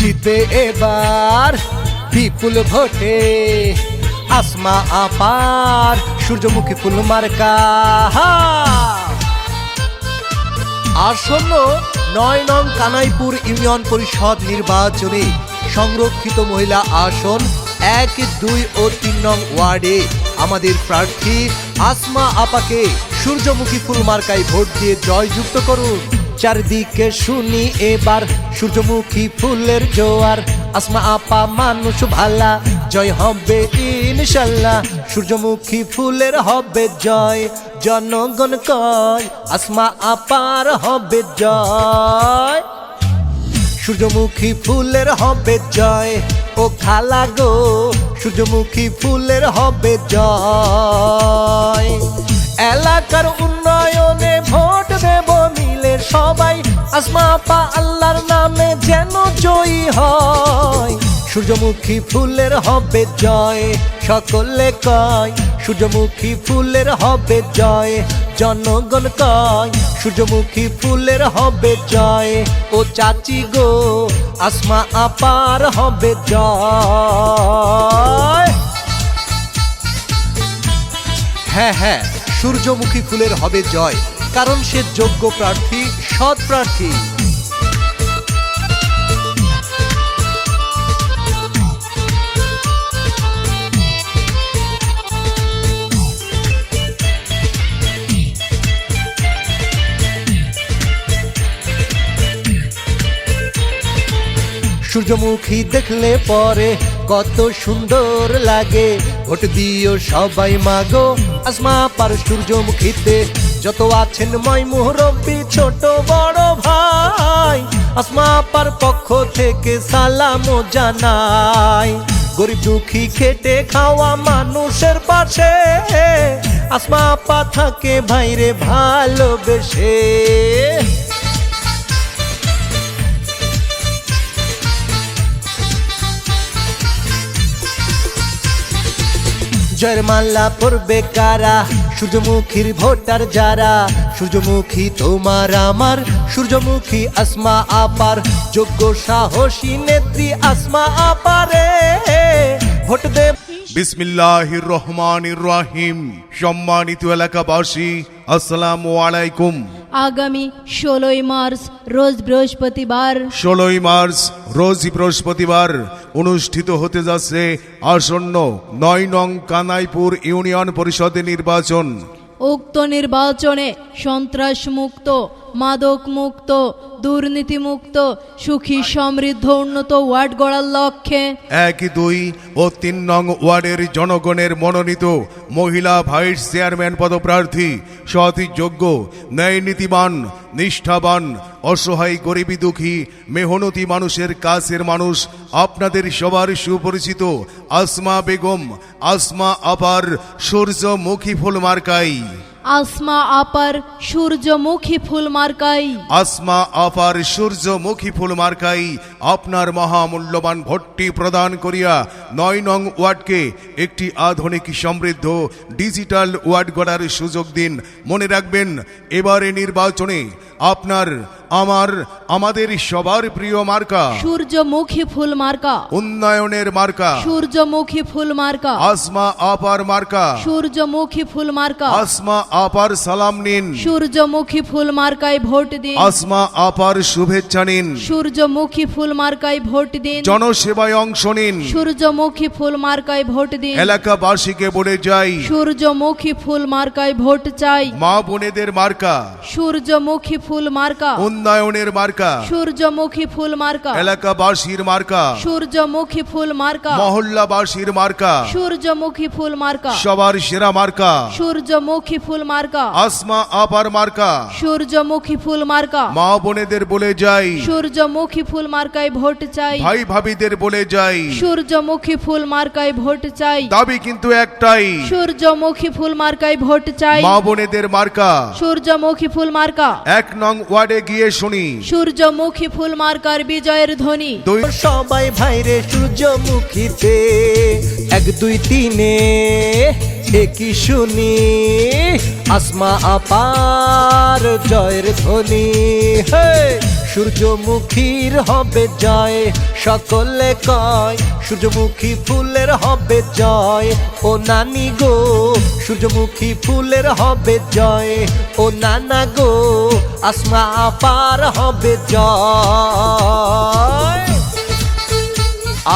জিতে এবার বিপুল ভোটে আসমা আপার সূর্যমুখী ফুল মার্কা। আসন্ন ৯ নং কানাইপুর ইউনিয়ন পরিষদ নির্বাচনে সংরক্ষিত মহিলা আসন ১, ২ ও ৩ নং ওয়ার্ডে আমাদের প্রার্থী আসমা আপাকে সূর্যমুখী ফুল মার্কায় ভোট দিয়ে জয়যুক্ত করুন। চারদিকে শুনি এবার সূর্যমুখী ফুলের জোয়ার, আসমা আপা মানুষ ভালা, জয় হবে ইনশাল্লাহ, সূর্যমুখী ফুলের হবে জয়। জনগণ কয় আসমা আপার হবে জয়, সূর্যমুখী ফুলের হবে জয়। ও খালা গো সূর্যমুখী ফুলের হবে জয়। এলাকার উন্নয়নে ভোট দেব মিলে সবাই, আসমা আপা আল্লাহর নামে যেন জয়ী হয়। সূর্যমুখী ফুলের হবে জয়, সকলে কয় সূর্যমুখী ফুলের হবে জয়। জনগণ কয় সূর্যমুখী ফুলের হবে জয়। ও চাচি গো আসমা আপার হবে জয়। হ্যাঁ হ্যাঁ, সূর্যমুখী ফুলের হবে জয়, কারণ সে যোগ্য প্রার্থী, সৎ প্রার্থী। সূর্যমুখী দেখলে পরে কত সুন্দর লাগে, ভোট দিও সবাই মাগো আসমা আপার সূর্যমুখীতে। যত আছেন ময় মুরব্বি ছোট বড় ভাই, আসমা আপার পক্ষ থেকে সালাম জানাই। গরিব দুঃখী খেটে খাওয়া মানুষের পাশে আসমা আপা থাকে ভাইরে ভালোবেসে। জয়ের মালা পড়বে কারা, সূর্যমুখীর ভোটার যারা। সূর্যমুখী তোমার আমার, সূর্যমুখী আসমা আপার, যোগ্য সাহসী নেত্রী আসমা আপারে ভোট দে। বিসমিল্লাহির রহমানির রহিম। সম্মানিত এলাকাবাসী, আসসালামু আলাইকুম। আগামী 16ই মার্চ রোজ বৃহস্পতিবার 16ই মার্চ রোজ বৃহস্পতিবার অনুষ্ঠিত হতে যাচ্ছে আসন্ন ৯ নং কানাইপুর ইউনিয়ন পরিষদ নির্বাচন। উক্ত নির্বাচনে সন্ত্রাস মুক্ত, মাদক মুক্ত, দুর্নীতি মুক্ত, সুখী সমৃদ্ধ উন্নত ওয়ার্ড গড়ার লক্ষ্যে ১, ২ ও ৩ নং ওয়ার্ডের জনগণের মনোনীত মহিলা ভাইস চেয়ারম্যান পদপ্রার্থী সৎ, যোগ্য, ন্যায় নীতিবান, নিষ্ঠাবান, অসহায় গরিবী দুঃখী মেহনতি মানুষের কাছের মানুষ, আপনাদের সবার সুপরিচিত আসমা বেগম আসমা আপার সূর্যমুখী ফুল মার্কাই। আসমা আপার সূর্যমুখী ফুল মার্কাই। আসমা আপার সূর্যমুখী ফুল মার্কাই আপনার মহামূল্যবান ভোটটি প্রদান করিয়া ৯ নং ওয়ার্ডকে একটি আধুনিক সমৃদ্ধ ডিজিটাল ওয়ার্ড গড়ার সুযোগ দিন। মনে রাখবেন, এবারে নির্বাচনে আপনার আমাদের সবার প্রিয় মার্কা সূর্যমুখী ফুল মার্কা, উন্নয়নের মার্কা সূর্যমুখী ফুল মার্কা, আসমা আপার মার্কা, সূর্যমুখী ফুল মার্কা। আসমা আপার সালাম নিন, সূর্যমুখী ফুল মার্কায় ভোট দিন। আসমা আপার শুভেচ্ছা নিন, সূর্যমুখী ফুল মার্কায় ভোট দিন। জনসেবায় অংশ নিন, সূর্যমুখী ফুল মার্কায় ভোট দিন। এলাকাবাসীকে বলে যাই, সূর্যমুখী ফুল মার্কায় ভোট চাই। মা বোনেদের মার্কা সূর্যমুখী ফুল মার্কা, উন্নয়নের মার্কা, সূর্যমুখী ফুল মার্কা, এলাকাবাসীর মার্কা, সূর্যমুখী ফুল মার্কা, মহল্লাবাসীর মার্কা, সূর্যমুখী ফুল মার্কা, সবার সেরা মার্কা সূর্যমুখী ফুল মার্কা, আসমা আপার মার্কা। সূর্যমুখী ফুল মার্কা। মা বোনেদের বলে যাই, সূর্যমুখী ফুল মার্কায় ভোট চাই। ভাই ভাবিদের বলে যাই, সূর্যমুখী ফুল মার্কায় ভোট চাই। দাবি কিন্তু একটাই, সূর্যমুখী ফুল মার্কায় ভোট চাই। মা বোনেদের মার্কা সূর্যমুখী ফুল মার্কা। ১ নং ওয়ার্ডে গিয়ে শুনি সূর্যমুখী ফুল মার্কার বিজয়ের ধ্বনি। সবাই ভাইরে সূর্যমুখীতে ১, ২, ৩ কি শুনি আসমা আপার জয়ের ধ্বনি। হে সূর্যমুখীর হবে জয়, সকলে কয় সূর্যমুখী ফুলের হবে জয়। ও নানি গো সূর্যমুখী ফুলের হবে জয়, ও নানা গো আসমা আপার হবে জয়।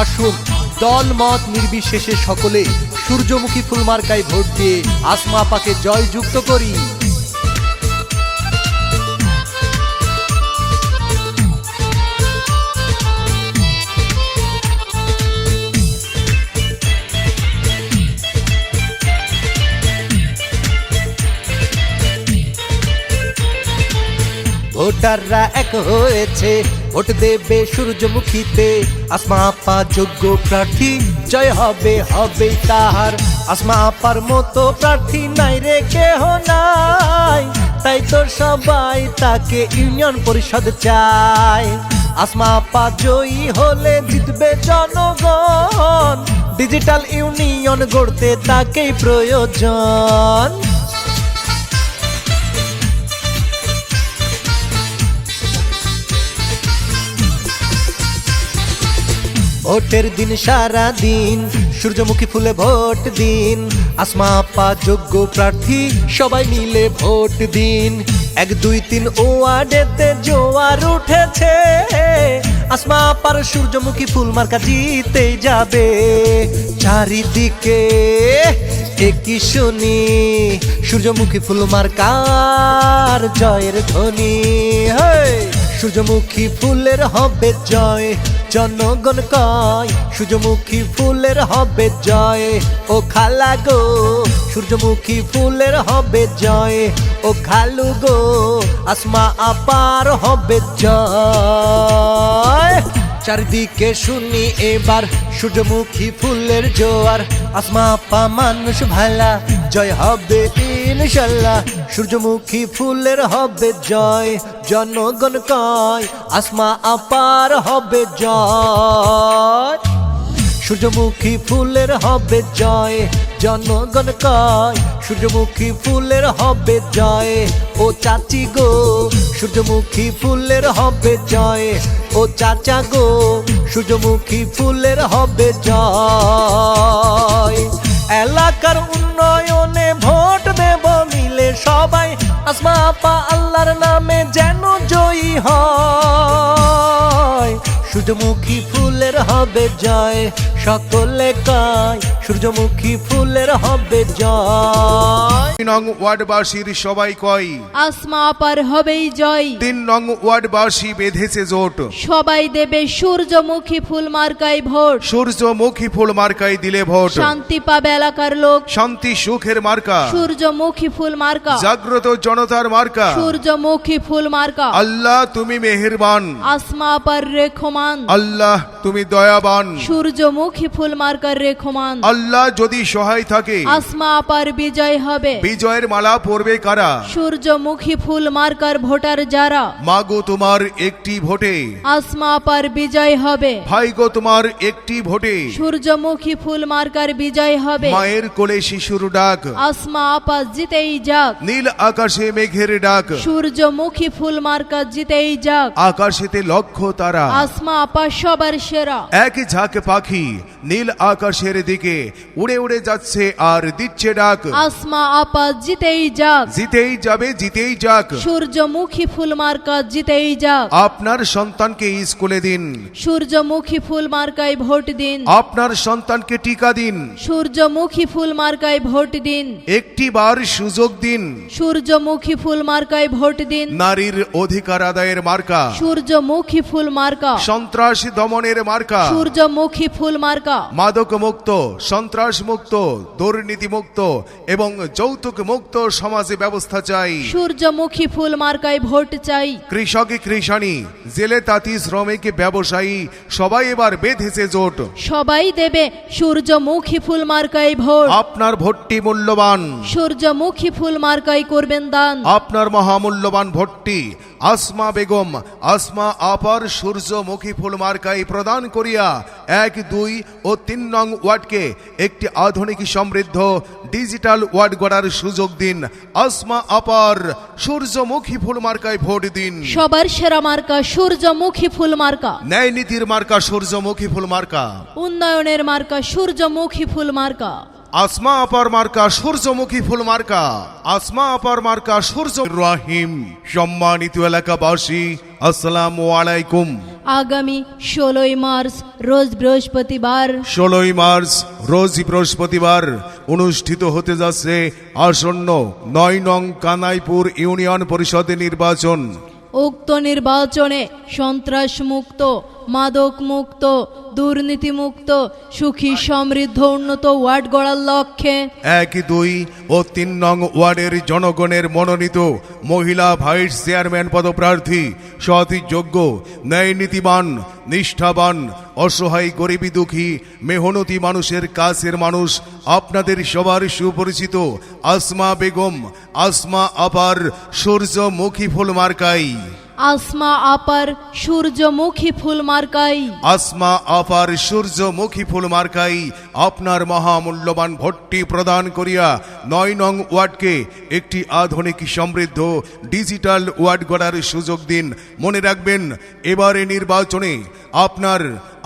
আসুন দল মত নির্বিশেষে সকলে সূর্যমুখী ফুল মার্কায় ভোট দিয়ে আসমা আপাকে জয়যুক্ত করি। ভোটাররা এক হয়েছে, ভোট দেবে সূর্যমুখীতে। আসমা আপা যোগ্য প্রার্থী, জয় হবে হবে তাহার। আসমা আপার মতো প্রার্থী নাই রে কেহ নাই, তাই তো সবাই তাকে ইউনিয়ন পরিষদ চায়। আসমা আপা জয়ী হলে জিতবে জনগণ, ডিজিটাল ইউনিয়ন গড়তে তাকেই প্রয়োজন। ভোটের দিন সারা দিন সূর্যমুখী ফুলে ভোট দিন। আসমা আপা যোগ্য প্রার্থী, সবাই মিলে ভোট দিন। 1, 2, 3 ওয়ার্ডেতে জোয়ার উঠেছে, আসমা আপার সূর্যমুখী ফুল মার্কা জিতেই যাবে। চারিদিকে কি শুনি সূর্যমুখী ফুল মার্কার জয়ের ধ্বনি। সূর্যমুখী ফুলের হবে জয়, জনগণ কয় সূর্যমুখী ফুলের হবে জয়। ও খালা গো সূর্যমুখী ফুলের হবে জয়, ও খালু গো আসমা আপার হবে জয়। চারিদিকে শুনি এবার সূর্যমুখী ফুলের জোয়ার। আসমা আপা মানুষ ভালা, জয় হবে ইনশাল্লাহ। সূর্যমুখী ফুলের হবে জয়, জনগণ কয় আসমা আপার হবে জয়। সূর্যমুখী ফুলের হবে জয়, জনগণ কয় সূর্যমুখী ফুলের হবে জয়। ও চাচি গো সূর্যমুখী ফুলের হবে জয়, ও চাচা গো সূর্যমুখী ফুলের হবে জয়। এলাকার উন্নয়নে ভোট দেব মিলে সবাই, আসমা আপা আল্লাহর নামে যেন জয়ী হয়। সূর্যমুখী ফুলের হবে জয়, সকলে কয় সূর্যমুখী ফুলের হবে জয়। 3 নং ওয়ার্ডবাসীর সবাই কয় আসমা আপার হবেই জয়। 3 নং ওয়ার্ডবাসী বেঁধেছে জোট, সবাই দেবে সূর্যমুখী ফুল মার্কায় ভোট। সূর্যমুখী ফুল মার্কায় দিলে ভোট, শান্তি পাবে এলাকার লোক। শান্তি সুখের মার্কা, সূর্যমুখী ফুল মার্কা, জাগ্রত জনতার মার্কা। সূর্যমুখী ফুল মার্কা। আল্লাহ তুমি মেহেরবান, আসমা আপার রেখমান। আল্লাহ তুমি দয়াবান। সূর্যমুখী ফুল মার্কার রেখমান। আল্লাহ যদি সহায় থাকে, আসমা আপার বিজয় হবে। বিজয়ের মালা পরবে কারা? সূর্যমুখী ফুল মার্কার ভোটার যারা। মাগো তোমার একটি ভোটে, আসমা আপার বিজয় হবে। ভাইগো তোমার একটি ভোটে। সূর্যমুখী ফুল মার্কার বিজয় হবে। মায়ের কোলে শিশুর ডাক, আসমা আপা জিতেই যাক। নীল আকাশে মেঘের ডাক, সূর্যমুখী ফুল মার্কা জিতেই যাক। আকাশেতে লক্ষ তারা, আসমা আপা সবার সেরা। এক ঝাঁক পাখি নীল আকাশের দিকে উড়ে উড়ে যাচ্ছে আর দিচ্ছে ডাক। আসমা আপা জিতেই যাক। জিতেই যাবে, জিতেই যাক। সূর্যমুখী ফুল মার্কা জিতেই যাক। আপনার সন্তানকে স্কুলে দিন, সূর্যমুখী ফুল মার্কায় ভোট দিন। আপনার সন্তানকে টিকা দিন, সূর্যমুখী ফুল মার্কায় ভোট দিন। একটি বার সুযোগ দিন। সূর্যমুখী ফুল মার্কায় ভোট দিন। নারীর অধিকার আদায়ের মার্কা, সূর্যমুখী ফুল মার্কা। সন্ত্রাস দমনের মার্কা, সূর্যমুখী ফুল মার্কা। মাদক মুক্ত, সন্ত্রাস মুক্ত, দুর্নীতি মুক্ত এবং যৌতুক মুক্ত সমাজে ব্যবস্থা চাই। সূর্যমুখী ফুল মার্কায় ভোট চাই। কৃষক কৃষানি, জেলে তাঁতি শ্রমিক ব্যবসায়ী সবাই এবার বেঁধেছে জোট। সবাই দেবে সূর্যমুখী ফুল মার্কায় ভোট। আপনার ভোটটি মূল্যবান, সূর্যমুখী ফুল মার্কায় করবেন দান। আপনার মহামূল্যবান ভোটটি আসমা বেগম, আসমা আপার সূর্যমুখী ফুল মার্কায় প্রদান করিয়া 1, 2 ও 3 নং ওয়ার্ডকে একটি আধুনিক সমৃদ্ধ ডিজিটাল ওয়ার্ড গড়ার সুযোগ দিন। আসমা আপার সূর্যমুখী ফুল মার্কায় ভোট দিন। সবার সেরা মার্কা সূর্যমুখী ফুল মার্কা, ন্যায় নীতির মার্কা সূর্যমুখী ফুল মার্কা, উন্নয়নের মার্কা সূর্যমুখী ফুল মার্কা। আসমা আপার মার্কা সূর্যমুখী ফুল মার্কা, আসমা আপার মার্কা সূর্য রাহিম। সম্মানিত এলাকাবাসী, আসসালামু আলাইকুম। আগামী 16ই মার্চ রোজ বৃহস্পতিবার 16ই মার্চ রোজ বৃহস্পতিবার অনুষ্ঠিত হতে যাচ্ছে আসন্ন 9 নং কানাইপুর ইউনিয়ন পরিষদ নির্বাচন। উক্ত নির্বাচনে সন্ত্রাস মুক্ত, মাদক মুক্ত, দুর্নীতি মুক্ত, সুখী সমৃদ্ধ উন্নত ওয়ার্ড গড়ার লক্ষ্যে 1, 2 ও 3 নং ওয়ার্ডের জনগণের মনোনীত মহিলা ভাইস চেয়ারম্যান পদপ্রার্থী সৎ, যোগ্য, ন্যায় নীতিবান, নিষ্ঠাবান, অসহায়, গরিবী, দুঃখী, মেহনতি মানুষের কাছের মানুষ, আপনাদের সবার সুপরিচিত আসমা বেগম, আসমা আপার সূর্যমুখী ফুল মার্কাই, আসমা আপার সূর্যমুখী ফুল মার্কাই, আসমা আপার সূর্যমুখী ফুল মার্কাই আপনার মহামূল্যবান ভোটটি প্রদান করিয়া 9 নং ওয়ার্ডকে একটি আধুনিক সমৃদ্ধ ডিজিটাল ওয়ার্ড গড়ার সুযোগ দিন। মনে রাখবেন, এবারে নির্বাচনে আপনার,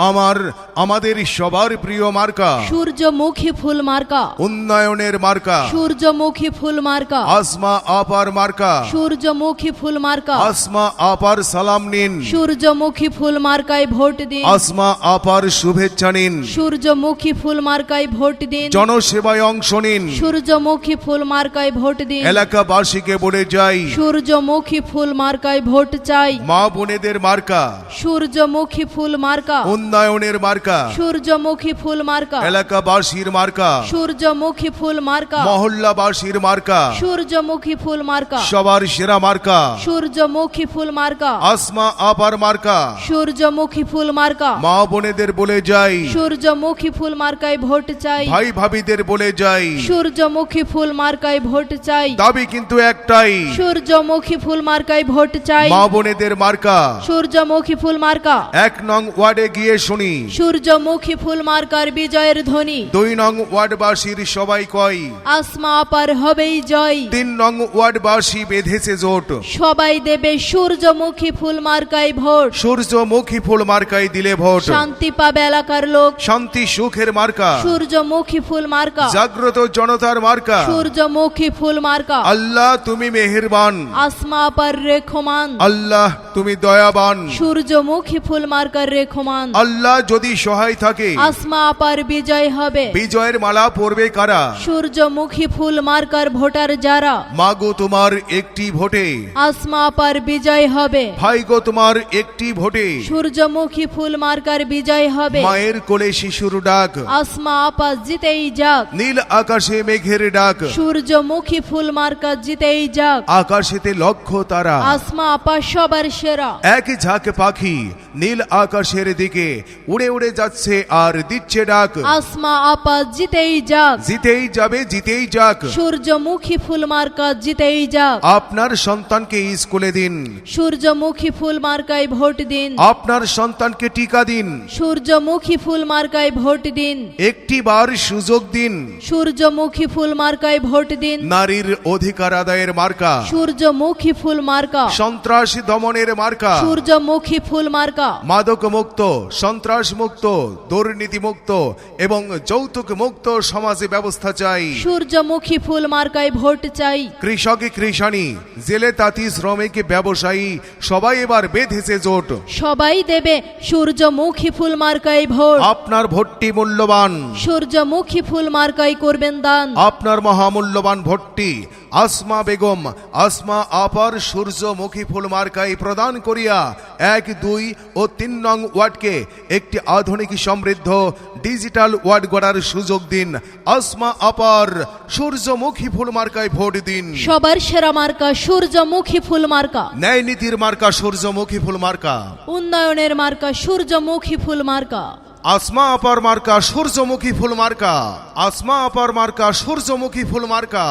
আমার, আমাদের সবার প্রিয় মার্কা সূর্যমুখী ফুল মার্কা, উন্নয়নের মার্কা সূর্যমুখী ফুল মার্কা, আসমা আপার মার্কা, সূর্যমুখী ফুল মার্কা। আসমা আপার সালাম নিন, সূর্যমুখী ফুল মার্কায় ভোট দিন। আসমা আপার শুভেচ্ছা নিন, সূর্যমুখী ফুল মার্কায় ভোট দিন। জনসেবায় অংশ নিন। সূর্যমুখী ফুল মার্কায় ভোট দিন। এলাকাবাসীকে বলে যাই, সূর্যমুখী ফুল মার্কায় ভোট চাই। মা বোনেদের মার্কা সূর্যমুখী ফুল মার্কা, উন্নয়নের মার্কা, সূর্যমুখী ফুল মার্কা, এলাকাবাসীর মার্কা, সূর্যমুখী ফুল মার্কা, মহল্লাবাসীর মার্কা, সূর্যমুখী ফুল মার্কা, সবার সেরা মার্কা সূর্যমুখী ফুল মার্কা, আসমা আপার মার্কা। সূর্যমুখী ফুল মার্কা। মা বোনেদের বলে যাই, সূর্যমুখী ফুল মার্কায় ভোট চাই। ভাই ভাবিদের বলে যাই, সূর্যমুখী ফুল মার্কায় ভোট চাই। দাবি কিন্তু একটাই, সূর্যমুখী ফুল মার্কায় ভোট চাই। মা বোনেদের মার্কা। সূর্যমুখী ফুল মার্কা। 1 নং ওয়ার্ডে গিয়ে শুনি, সূর্যমুখী ফুল মার্কার বিজয়ের ধ্বনি। 2 নং ওয়ার্ডবাসীর সবাই কয়, আসমা আপার হবেই জয়। 3 নং ওয়ার্ডবাসী বেঁধেছে জোট, সবাই দেবে সূর্যমুখী ফুল মার্কায় ভোট। সূর্যমুখী ফুল মার্কায় দিলে ভোট, শান্তি পাবে এলাকার লোক। শান্তি সুখের মার্কা, সূর্যমুখী ফুল মার্কা। জাগ্রত জনতার মার্কা। সূর্যমুখী ফুল মার্কা। আল্লাহ তুমি মেহেরবান, আসমা আপার রেখমান। আল্লাহ তুমি দয়াবান, সূর্যমুখী ফুল মার্কার রেখমান। আল্লাহ যদি সহায় থাকে আসমা আপার বিজয় হবে। বিজয়ের মালা পরবে কারা? সূর্যমুখী ফুল মার্কার ভোটার যারা। মাগো তোমার একটি ভোটে, আসমা আপার বিজয় হবে। ভাইগো তোমার একটি ভোটে, সূর্যমুখী ফুল মার্কার বিজয় হবে। মায়ের কোলে শিশুর ডাক, আসমা আপা জিতেই যাক। নীল আকাশে মেঘের ডাক, সূর্যমুখী ফুল মার্কা জিতেই যাক। আকাশেতে লক্ষ্য তারা, আসমা আপা সবার সেরা। এক ঝাঁক পাখি নীল আকাশের দিকে উড়ে উড়ে যাচ্ছে আর দিচ্ছে ডাক, আসমা আপা জিতেই যাক। জিতেই যাবে, জিতেই যাক। সূর্যমুখী ফুল মার্কা জিতেই যাক। আপনার সন্তানকে স্কুলে দিন, সূর্যমুখী ফুল মার্কায় ভোট দিন। আপনার সন্তানকে টিকা দিন, সূর্যমুখী ফুল মার্কায় ভোট দিন। একটি বার সুযোগ দিন। সূর্যমুখী ফুল মার্কায় ভোট দিন। নারীর অধিকার আদায়ের মার্কা, সূর্যমুখী ফুল মার্কা। সন্ত্রাস দমনের মার্কা, সূর্যমুখী ফুল মার্কা। মাদক মুক্ত, সন্ত্রাস মুক্ত, দুর্নীতি মুক্ত এবং যৌতুক মুক্ত সমাজে ব্যবস্থা চাই। সূর্যমুখী ফুল মার্কায় ভোট চাই। কৃষক, কৃষানি, জেলে তাঁতি, শ্রমিক, ব্যবসায়ী সবাই এবার বেঁধেছে জোট। সবাই দেবে সূর্যমুখী ফুল মার্কায় ভোট। আপনার ভোটটি মূল্যবান, সূর্যমুখী ফুল মার্কায় করবেন দান। আপনার মহামূল্যবান ভোটটি আসমা বেগম, আসমা আপার সূর্যমুখী ফুল মার্কায় প্রদান করিয়া 1, 2 ও 3 নং ওয়ার্ডকে একটি আধুনিক সমৃদ্ধ ডিজিটাল ওয়ার্ড গড়ার সুযোগ দিন। আসমা আপার সূর্যমুখী ফুল মার্কায় ভোট দিন। সবার সেরা মার্কা সূর্যমুখী ফুল মার্কা। ন্যায় নীতির মার্কা সূর্যমুখী ফুল মার্কা, উন্নয়নের মার্কা সূর্যমুখী ফুল মার্কা। আসমা আপার মার্কা সূর্যমুখী ফুল মার্কা, আসমা আপার মার্কা সূর্যমুখী ফুল মার্কা।